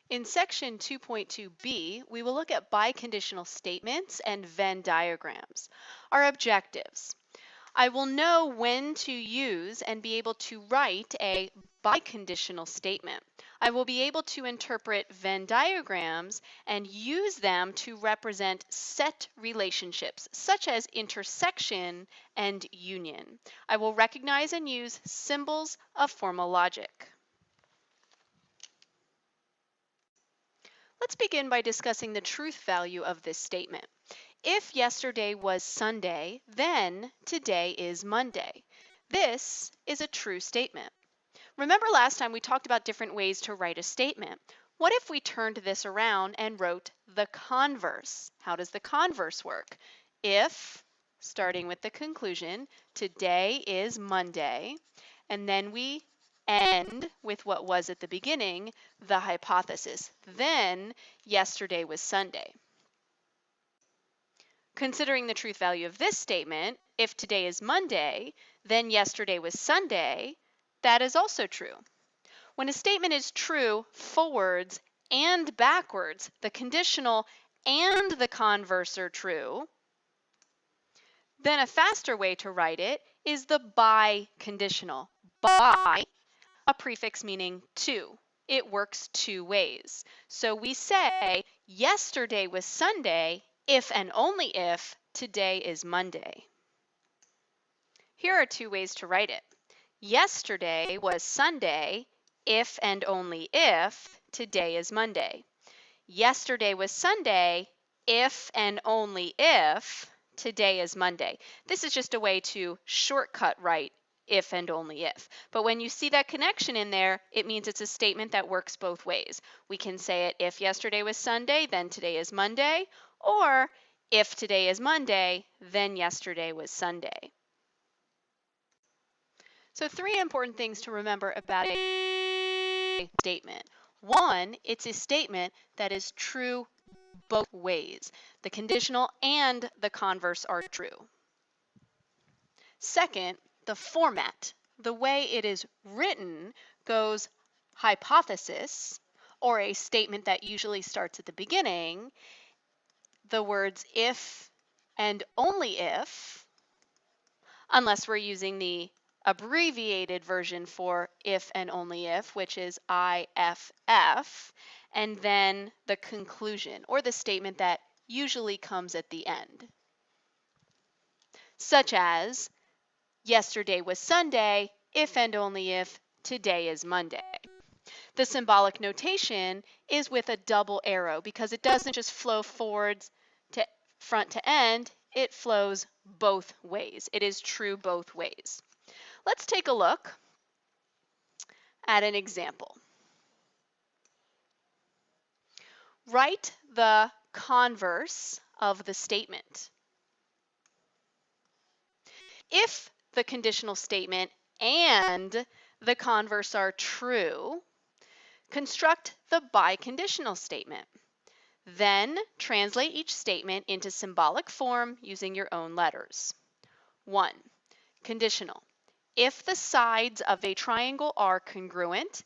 In section 2.2b, we will look at biconditional statements and Venn diagrams. Our objectives. I will know when to use and be able to write a biconditional statement. I will be able to interpret Venn diagrams and use them to represent set relationships, such as intersection and union. I will recognize and use symbols of formal logic. Let's begin by discussing the truth value of this statement. If yesterday was Sunday, then today is Monday. This is a true statement. Remember last time we talked about different ways to write a statement. What if we turned this around and wrote the converse? How does the converse work? If, starting with the conclusion, today is Monday, and then we end with what was at the beginning, the hypothesis. Then yesterday was Sunday. Considering the truth value of this statement, if today is Monday, then yesterday was Sunday, that is also true. When a statement is true forwards and backwards, the conditional and the converse are true, then a faster way to write it is the biconditional. Bi, a prefix meaning two. It works two ways. So we say yesterday was Sunday if and only if today is Monday. Here are two ways to write it. Yesterday was Sunday if and only if today is Monday. Yesterday was Sunday if and only if today is Monday. This is just a way to shortcut write if and only if. But when you see that connection in there, it means it's a statement that works both ways. We can say it if yesterday was Sunday, then today is Monday, or if today is Monday, then yesterday was Sunday. So 3 important things to remember about a statement. 1, it's a statement that is true both ways. The conditional and the converse are true. Second, the format, the way it is written, goes hypothesis, or a statement that usually starts at the beginning, the words if and only if, unless we're using the abbreviated version for if and only if, which is IFF, and then the conclusion, or the statement that usually comes at the end, such as yesterday was Sunday, if and only if today is Monday. The symbolic notation is with a double arrow because it doesn't just flow forwards to front to end, it flows both ways. It is true both ways. Let's take a look at an example. Write the converse of the statement. If the conditional statement and the converse are true, construct the biconditional statement. Then translate each statement into symbolic form using your own letters. 1. Conditional. If the sides of a triangle are congruent,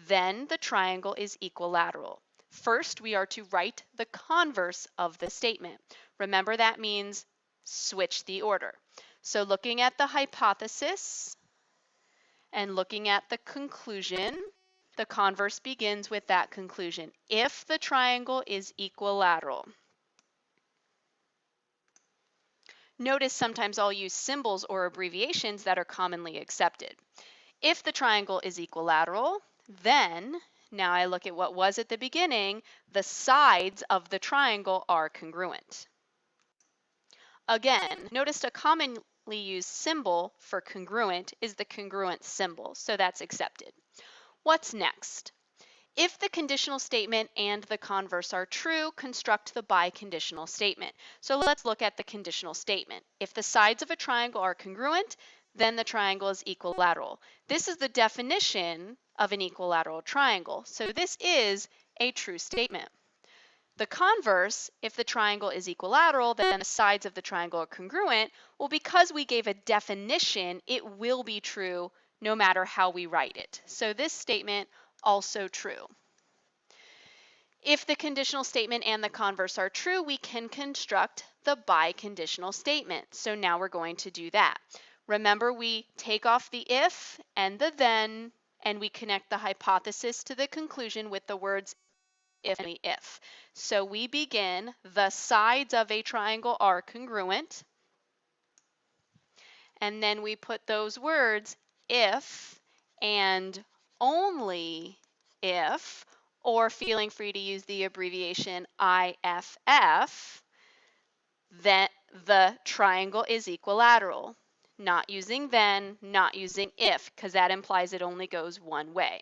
then the triangle is equilateral. First, we are to write the converse of the statement. Remember, that means switch the order. So looking at the hypothesis and looking at the conclusion, the converse begins with that conclusion. If the triangle is equilateral. Notice sometimes I'll use symbols or abbreviations that are commonly accepted. If the triangle is equilateral, then, now I look at what was at the beginning, the sides of the triangle are congruent. Again, notice a commonly used symbol for congruent is the congruent symbol, so that's accepted. What's next? If the conditional statement and the converse are true, construct the biconditional statement. So let's look at the conditional statement. If the sides of a triangle are congruent, then the triangle is equilateral. This is the definition of an equilateral triangle. So this is a true statement. The converse, if the triangle is equilateral, then the sides of the triangle are congruent. Well, because we gave a definition, it will be true no matter how we write it. So this statement also true. If the conditional statement and the converse are true, we can construct the biconditional statement. So now we're going to do that. Remember, we take off the if and the then, and we connect the hypothesis to the conclusion with the words if and if. So we begin, the sides of a triangle are congruent, and then we put those words if and only if, or feeling free to use the abbreviation IFF, then the triangle is equilateral. Not using then, not using if, because that implies it only goes one way.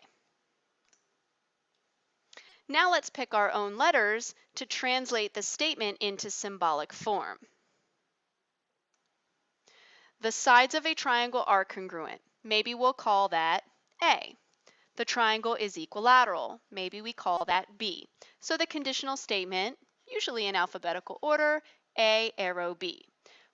Now let's pick our own letters to translate the statement into symbolic form. The sides of a triangle are congruent. Maybe we'll call that A. The triangle is equilateral. Maybe we call that B. So the conditional statement, usually in alphabetical order, A arrow B.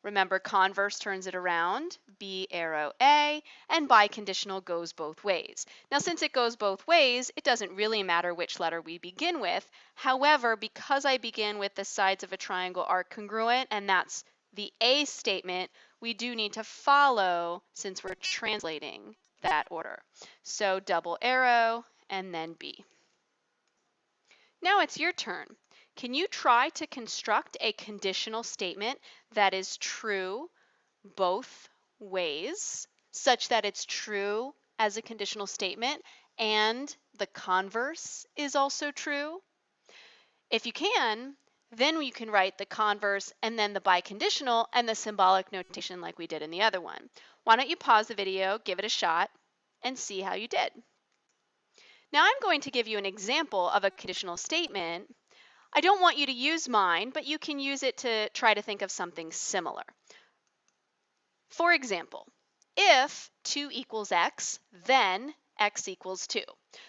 Remember, converse turns it around, B arrow A, and biconditional goes both ways. Now, since it goes both ways, it doesn't really matter which letter we begin with. However, because I begin with the sides of a triangle are congruent, and that's the A statement, we do need to follow since we're translating that order. So double arrow and then B. Now it's your turn. Can you try to construct a conditional statement that is true both ways, such that it's true as a conditional statement and the converse is also true? If you can, then you can write the converse and then the biconditional and the symbolic notation like we did in the other one. Why don't you pause the video, give it a shot, and see how you did. Now I'm going to give you an example of a conditional statement. I don't want you to use mine, but you can use it to try to think of something similar. For example, if 2 equals x, then x equals 2.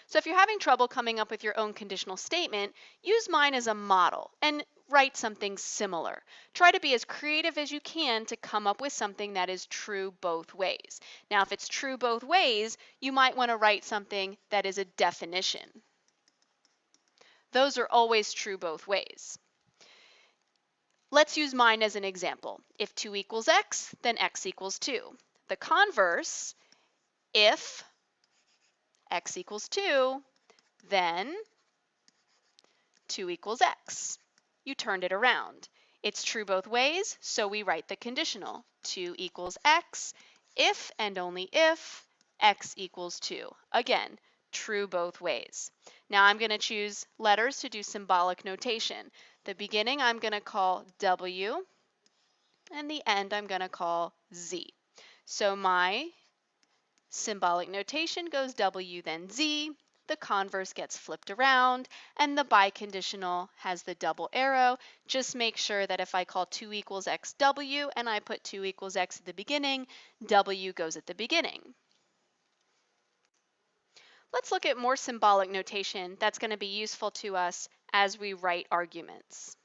So if you're having trouble coming up with your own conditional statement, use mine as a model and write something similar. Try to be as creative as you can to come up with something that is true both ways. Now, if it's true both ways, you might want to write something that is a definition. Those are always true both ways. Let's use mine as an example. If 2 equals x, then x equals 2. The converse, if x equals 2, then 2 equals x. You turned it around. It's true both ways, so we write the conditional. 2 equals x, if and only if x equals 2. Again, true both ways. Now I'm going to choose letters to do symbolic notation. The beginning I'm going to call W, and the end I'm going to call Z. So my symbolic notation goes W then Z, the converse gets flipped around, and the biconditional has the double arrow. Just make sure that if I call 2 equals xW and I put 2 equals x at the beginning, W goes at the beginning. Let's look at more symbolic notation that's going to be useful to us as we write arguments.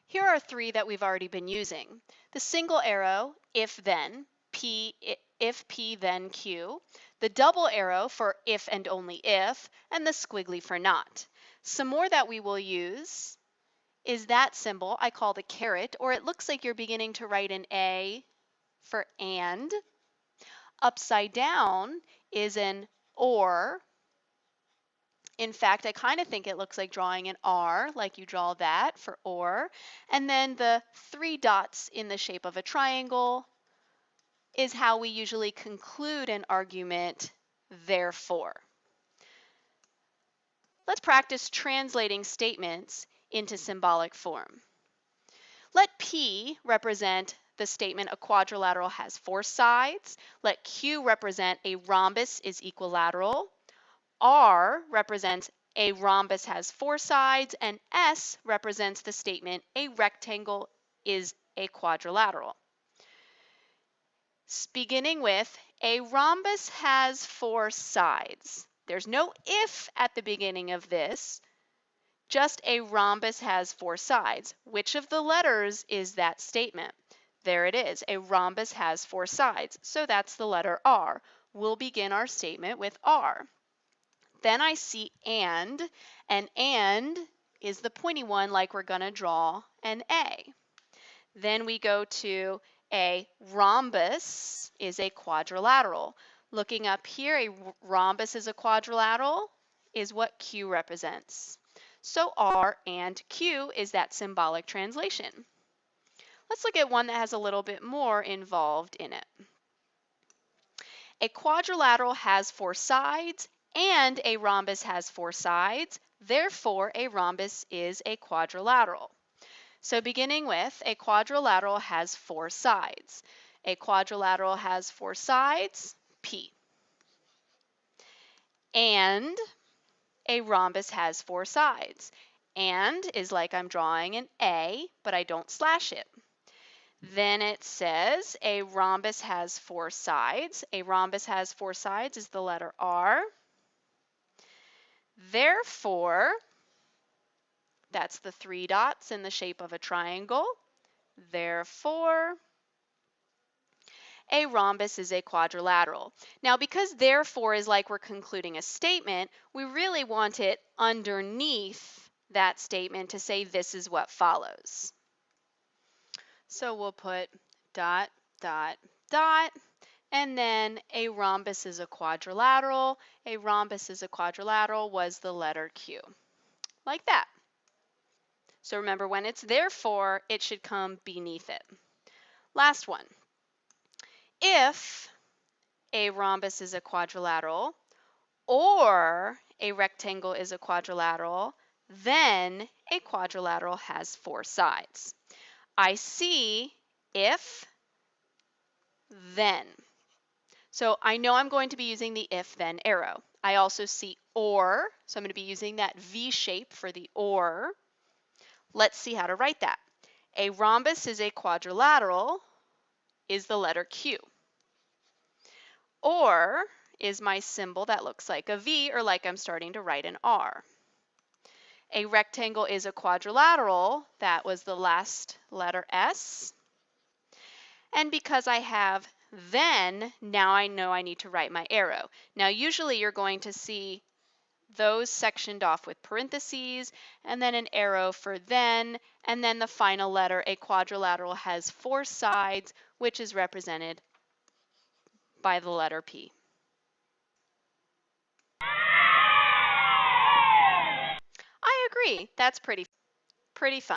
Here are 3 that we've already been using. The single arrow, if then, P, if P then Q, the double arrow for if and only if, and the squiggly for not. Some more that we will use is that symbol I call the caret, or it looks like you're beginning to write an A for and. Upside down is an or. In fact, I kind of think it looks like drawing an R, like you draw that for or. And then the 3 dots in the shape of a triangle is how we usually conclude an argument, therefore. Let's practice translating statements into symbolic form. Let P represent the statement a quadrilateral has 4 sides. Let Q represent a rhombus is equilateral. R represents a rhombus has 4 sides, and S represents the statement a rectangle is a quadrilateral. Beginning with a rhombus has 4 sides. There's no if at the beginning of this, just a rhombus has 4 sides. Which of the letters is that statement? There it is, a rhombus has 4 sides, so that's the letter R. We'll begin our statement with R. then I see and is the pointy one like we're going to draw an A. Then we go to a rhombus is a quadrilateral. Looking up here, a rhombus is a quadrilateral is what Q represents. So R and Q is that symbolic translation. Let's look at one that has a little bit more involved in it. A quadrilateral has 4 sides and a rhombus has 4 sides. Therefore, a rhombus is a quadrilateral. So beginning with, a quadrilateral has 4 sides. A quadrilateral has 4 sides, P. And a rhombus has 4 sides. And is like I'm drawing an A, but I don't slash it. Then it says a rhombus has 4 sides. A rhombus has 4 sides is the letter R. Therefore, that's the 3 dots in the shape of a triangle. Therefore, a rhombus is a quadrilateral. Now, because therefore is like we're concluding a statement, we really want it underneath that statement to say this is what follows. So we'll put dot, dot, dot, and then a rhombus is a quadrilateral. A rhombus is a quadrilateral was the letter Q, like that. So remember, when it's therefore, it should come beneath it. Last one. If a rhombus is a quadrilateral or a rectangle is a quadrilateral, then a quadrilateral has 4 sides. I see if, then. So I know I'm going to be using the if-then arrow. I also see or, so I'm going to be using that V shape for the or. Let's see how to write that. A rhombus is a quadrilateral is the letter Q. Or is my symbol that looks like a V or like I'm starting to write an R. A rectangle is a quadrilateral, that was the last letter S. And because I have then, now I know I need to write my arrow. Now usually you're going to see those sectioned off with parentheses and then an arrow for then, and then the final letter. A quadrilateral has 4 sides, which is represented by the letter P. I agree. That's pretty fun.